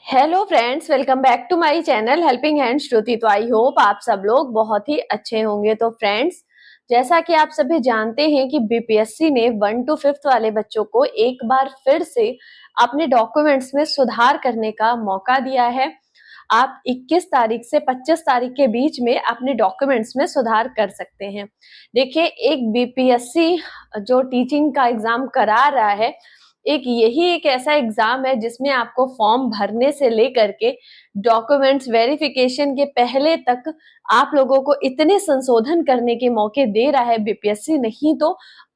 Hello friends, welcome back to my channel helping hand Shruti. तो I hope आप सब लोग बहुत ही अच्छे होंगे। तो फ्रेंड्स, जैसा कि आप सभी जानते हैं कि बीपीएससी ने 1 to 5th वाले बच्चों को एक बार फिर से अपने डॉक्यूमेंट्स में सुधार करने का मौका दिया है। आप 21 तारीख से 25 तारीख के बीच में अपने डॉक्यूमेंट्स में सुधार कर सकते हैं। देखिए, एक बीपीएससी जो टीचिंग का एग्जाम करा रहा है, यही एक ऐसा एग्जाम है जिसमें आपको फॉर्म भरने से लेकर के डॉक्यूमेंट्स वेरिफिकेशन के पहले तक आप लोगों को इतने संशोधन करने के मौके दे रहा है बीपीएससी। नहीं तो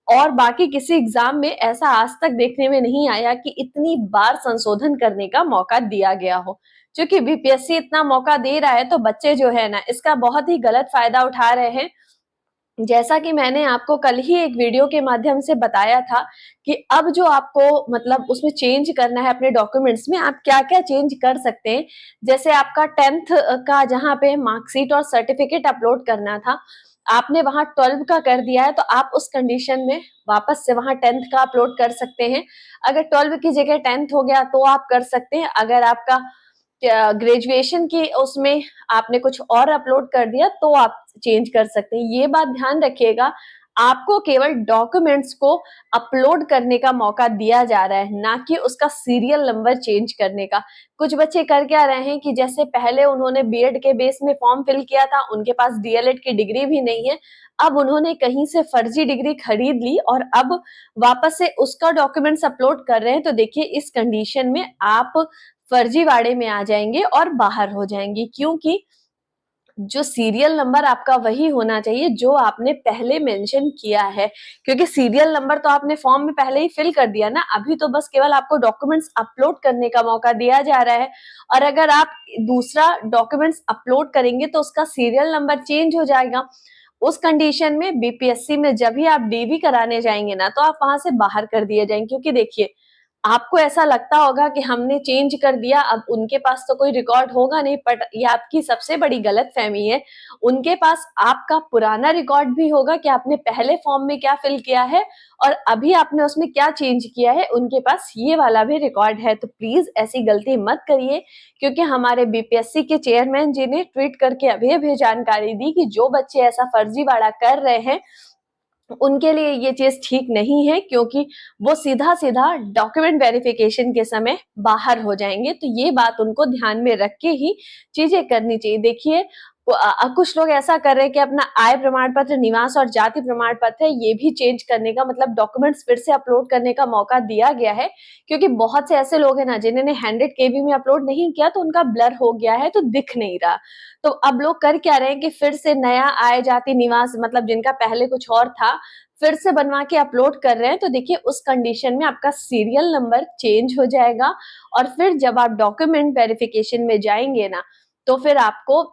और बाकी किसी एग्जाम में ऐसा आज तक देखने में नहीं आया कि इतनी बार संशोधन करने का मौका दिया गया हो। क्योंकि बीपीएससी इतना मौका दे रहा है तो बच्चे जो है ना, इसका बहुत ही गलत फायदा उठा रहे हैं। जैसा कि मैंने आपको कल ही एक वीडियो के माध्यम से बताया था कि अब जो आपको मतलब उसमें चेंज करना है अपने डॉक्यूमेंट्स में, आप क्या-क्या चेंज कर सकते हैं। जैसे आपका 10th का जहाँ पे मार्कशीट और सर्टिफिकेट अपलोड करना था, आपने वहाँ 12 का कर दिया है, तो आप उस कंडीशन में वापस से वहाँ 10th का अपलोड कर सकते हैं। अगर 12 की जगह 10th हो गया तो आप कर सकते हैं। अगर आपका ग्रेजुएशन की उसमें आपने कुछ और अपलोड कर दिया तो आप चेंज कर सकते हैं। ये बात ध्यान रखिएगा, आपको केवल डॉक्यूमेंट्स को अपलोड करने का मौका दिया जा रहा है, ना कि उसका सीरियल नंबर चेंज करने का। कुछ बच्चे कर क्या रहे हैं कि जैसे पहले उन्होंने बीएड के बेस में फॉर्म फिल किया था, उनके पास डीएलएड की डिग्री भी नहीं है, अब उन्होंने कहीं से फर्जी डिग्री खरीद ली और अब वापस से उसका डॉक्यूमेंट्स अपलोड कर रहे हैं। तो देखिए, इस कंडीशन में आप फर्जीवाड़े में आ जाएंगे और बाहर हो जाएंगे, क्योंकि जो सीरियल नंबर आपका वही होना चाहिए जो आपने पहले मेंशन किया है। क्योंकि सीरियल नंबर तो आपने फॉर्म में पहले ही फिल कर दिया ना, अभी तो बस केवल आपको डॉक्यूमेंट्स अपलोड करने का मौका दिया जा रहा है। और अगर आप दूसरा डॉक्यूमेंट्स अपलोड करेंगे तो उसका सीरियल नंबर चेंज हो जाएगा। उस कंडीशन में बीपीएससी में जब भी आप डीवी कराने जाएंगे ना, तो आप वहां से बाहर कर दिए जाएंगे। क्योंकि देखिए, आपको ऐसा लगता होगा कि हमने चेंज कर दिया, अब उनके पास तो कोई रिकॉर्ड होगा नहीं, बट ये आपकी सबसे बड़ी गलतफहमी है। उनके पास आपका पुराना रिकॉर्ड भी होगा कि आपने पहले फॉर्म में क्या फिल किया है और अभी आपने उसमें क्या चेंज किया है, उनके पास ये वाला भी रिकॉर्ड है। तो प्लीज ऐसी गलती मत करिए, क्योंकि हमारे बीपीएससी के चेयरमैन जी ने ट्वीट करके अभी जानकारी दी कि जो बच्चे ऐसा फर्जीवाड़ा कर रहे हैं उनके लिए ये चीज ठीक नहीं है, क्योंकि वो सीधा डॉक्यूमेंट वेरिफिकेशन के समय बाहर हो जाएंगे। तो ये बात उनको ध्यान में रख के ही चीजें करनी चाहिए। देखिए, कुछ लोग ऐसा कर रहे हैं कि अपना आय प्रमाण पत्र, निवास और जाति प्रमाण पत्र है, ये भी चेंज करने का मतलब डॉक्यूमेंट्स फिर से अपलोड करने का मौका दिया गया है। क्योंकि बहुत से ऐसे लोग हैं ना, जिन्होंने 100 केबी में अपलोड नहीं किया तो उनका ब्लर हो गया है, तो दिख नहीं रहा। तो अब लोग कर क्या रहे हैं कि फिर से नया आय, जाति, निवास मतलब जिनका पहले कुछ और था, फिर से बनवा के अपलोड कर रहे हैं। तो देखिए, उस कंडीशन में आपका सीरियल नंबर चेंज हो जाएगा और फिर जब आप डॉक्यूमेंट वेरिफिकेशन में जाएंगे ना, तो फिर आपको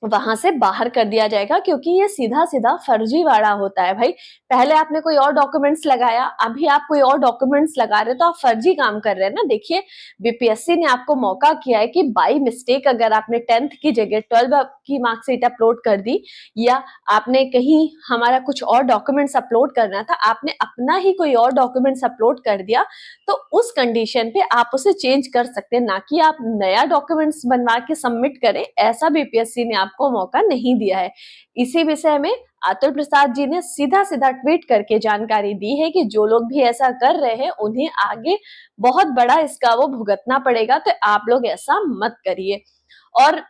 वहां से बाहर कर दिया जाएगा। क्योंकि ये सीधा फर्जीवाड़ा होता है भाई। पहले आपने कोई और डॉक्यूमेंट्स लगाया, अभी आप कोई और डॉक्यूमेंट्स लगा रहे हो, तो आप फर्जी काम कर रहे हैं ना। देखिए, बीपीएससी ने आपको मौका किया है कि बाई मिस्टेक अगर आपने 10th की जगह 12 की मार्कशीट अपलोड कर दी, या आपने कहीं हमारा कुछ और डॉक्यूमेंट्स अपलोड करना था, आपने अपना ही कोई और डॉक्यूमेंट्स अपलोड कर दिया, तो उस कंडीशन पे आप उसे चेंज कर सकते हैं, ना कि आप नया डॉक्यूमेंट्स बनवा के सबमिट करें। ऐसा बीपीएससी ने आपको मौका नहीं दिया है। इसी विषय में अतुल प्रसाद जी ने सीधा ट्वीट करके जानकारी दी है कि जो लोग भी ऐसा कर रहे हैं उन्हें आगे बहुत बड़ा इसका वो भुगतना पड़ेगा, तो आप लोग ऐसा मत करिए। और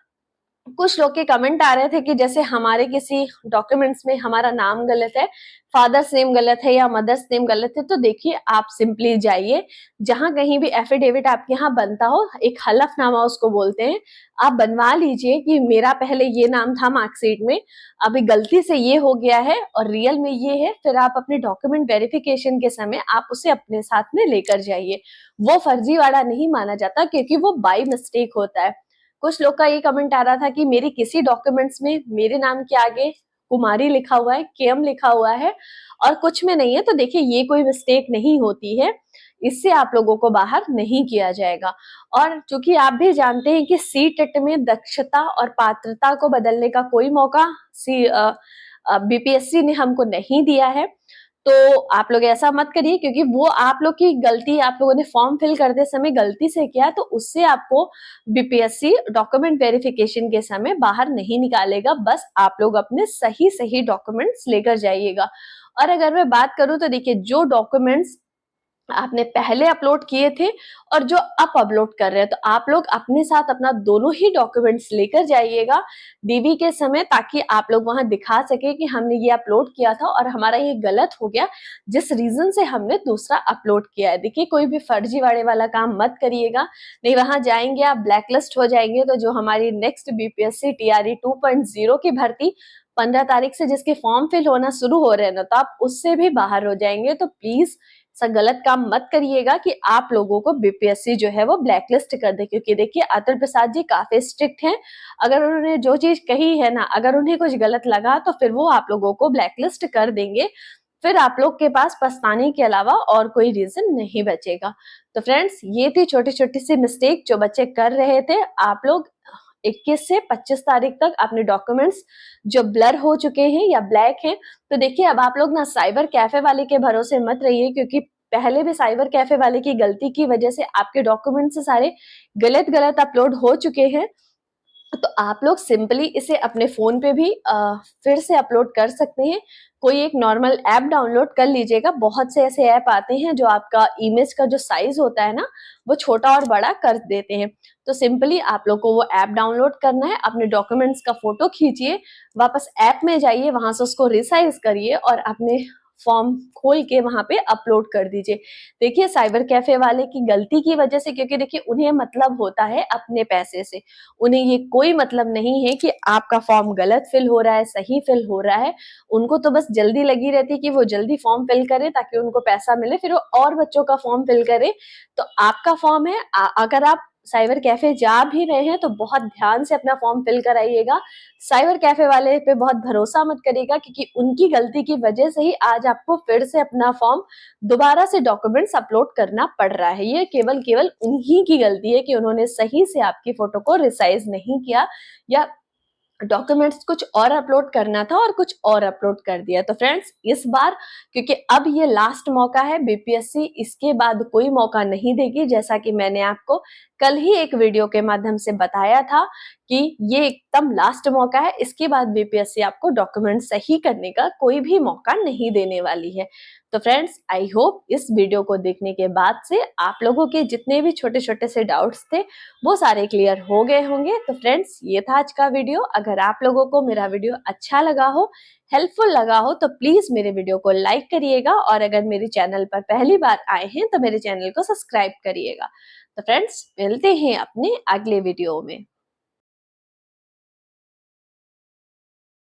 कुछ लोग के कमेंट आ रहे थे कि जैसे हमारे किसी डॉक्यूमेंट्स में हमारा नाम गलत है, फादर्स नेम गलत है या मदर्स नेम गलत है, तो देखिए, आप सिंपली जाइए, जहां कहीं भी एफिडेविट आपके यहाँ बनता हो, एक हलफनामा उसको बोलते हैं, आप बनवा लीजिए कि मेरा पहले ये नाम था मार्कशीट में, अभी गलती से ये हो गया है और रियल में ये है। फिर आप अपने डॉक्यूमेंट वेरिफिकेशन के समय आप उसे अपने साथ में लेकर जाइए। वो फर्जीवाड़ा नहीं माना जाता, क्योंकि वो बाई मिस्टेक होता है। कुछ लोग का ये कमेंट आ रहा था कि मेरी किसी डॉक्यूमेंट्स में मेरे नाम के आगे कुमारी लिखा हुआ है, केएम लिखा हुआ है और कुछ में नहीं है। तो देखिए, ये कोई मिस्टेक नहीं होती है, इससे आप लोगों को बाहर नहीं किया जाएगा। और चूंकि आप भी जानते हैं कि सीटेट में दक्षता और पात्रता को बदलने का कोई मौका बीपीएससी ने हमको नहीं दिया है, तो आप लोग ऐसा मत करिए, क्योंकि वो आप लोग की गलती, आप लोगों ने फॉर्म फिल करते समय गलती से किया, तो उससे आपको बीपीएससी डॉक्यूमेंट वेरिफिकेशन के समय बाहर नहीं निकालेगा। बस आप लोग अपने सही सही डॉक्यूमेंट्स लेकर जाइएगा। और अगर मैं बात करूं तो देखिए, जो डॉक्यूमेंट्स आपने पहले अपलोड किए थे और जो अब अपलोड कर रहे हैं, तो आप लोग अपने साथ अपना दोनों ही डॉक्यूमेंट्स लेकर जाइएगा डीवी के समय, ताकि आप लोग वहां दिखा सके कि हमने ये अपलोड किया था और हमारा ये गलत हो गया, जिस रीजन से हमने दूसरा अपलोड किया है। देखिए, कोई भी फर्जीवाड़े वाला काम मत करिएगा, नहीं वहां जाएंगे आप ब्लैकलिस्ट हो जाएंगे। तो जो हमारी नेक्स्ट बीपीएससी टीआरई 2.0 की भर्ती 15 तारीख से जिसके फॉर्म फिल होना शुरू हो रहे हैं ना, तो आप उससे भी बाहर हो जाएंगे। तो प्लीज ऐसा गलत काम मत करिएगा कि आप लोगों को बीपीएससी जो है वो ब्लैकलिस्ट कर दे, क्योंकि देखिए अतुल प्रसाद जी काफी स्ट्रिक्ट हैं। अगर उन्होंने जो चीज कही है ना, अगर उन्हें कुछ गलत लगा तो फिर वो आप लोगों को ब्लैकलिस्ट कर देंगे। फिर आप लोग के पास पछताने के अलावा और कोई रीजन नहीं बचेगा। तो फ्रेंड्स, ये थी छोटी छोटी सी मिस्टेक जो बच्चे कर रहे थे। आप लोग 21 से 25 तारीख तक अपने डॉक्यूमेंट्स जो ब्लर हो चुके हैं या ब्लैक हैं, तो देखिए अब आप लोग ना साइबर कैफे वाले के भरोसे मत रहिए, क्योंकि पहले भी साइबर कैफे वाले की गलती की वजह से आपके डॉक्यूमेंट्स सारे गलत गलत अपलोड हो चुके हैं। तो आप लोग सिंपली इसे अपने फोन पे भी फिर से अपलोड कर सकते हैं। कोई एक नॉर्मल ऐप डाउनलोड कर लीजिएगा। बहुत से ऐसे ऐप आते हैं जो आपका इमेज का जो साइज होता है ना, वो छोटा और बड़ा कर देते हैं। तो सिंपली आप लोग को वो ऐप डाउनलोड करना है, अपने डॉक्यूमेंट्स का फोटो खींचिए, वापस ऐप में जाइए, वहां से उसको रिसाइज करिए और अपने फॉर्म खोल के वहां पे अपलोड कर दीजिए। देखिए, साइबर कैफे वाले की गलती की वजह से, क्योंकि देखिए उन्हें मतलब होता है अपने पैसे से, उन्हें ये कोई मतलब नहीं है कि आपका फॉर्म गलत फिल हो रहा है, सही फिल हो रहा है। उनको तो बस जल्दी लगी रहती है कि वो जल्दी फॉर्म फिल करे ताकि उनको पैसा मिले, फिर वो और बच्चों का फॉर्म फिल करे। तो आपका फॉर्म है, अगर आप साइबर कैफे जा भी रहे हैं तो बहुत ध्यान से अपना फॉर्म फिल कराइएगा। साइबर कैफे वाले पे बहुत भरोसा मत करिएगा, क्योंकि उनकी गलती की वजह से ही आज आपको फिर से अपना फॉर्म दोबारा से डॉक्यूमेंट्स अपलोड करना पड़ रहा है। ये केवल केवल उन्हीं की गलती है कि उन्होंने सही से आपकी फोटो को रिसाइज नहीं किया, या डॉक्यूमेंट्स कुछ और अपलोड करना था और कुछ और अपलोड कर दिया। तो फ्रेंड्स, इस बार क्योंकि अब ये लास्ट मौका है, बीपीएससी इसके बाद कोई मौका नहीं देगी। जैसा कि मैंने आपको कल ही एक वीडियो के माध्यम से बताया था कि ये एकदम लास्ट मौका है, इसके बाद बीपीएससी आपको डॉक्यूमेंट सही करने का कोई भी मौका नहीं देने वाली है। तो फ्रेंड्स, आई होप इस वीडियो को देखने के बाद से आप लोगों के जितने भी छोटे छोटे से डाउट्स थे वो सारे क्लियर हो गए होंगे। तो फ्रेंड्स, ये था आज का वीडियो। अगर आप लोगों को मेरा वीडियो अच्छा लगा हो, हेल्पफुल लगा हो, तो प्लीज मेरे वीडियो को लाइक करिएगा, और अगर मेरे चैनल पर पहली बार आए हैं तो मेरे चैनल को सब्सक्राइब करिएगा। तो फ्रेंड्स, मिलते हैं अपने अगले वीडियो में।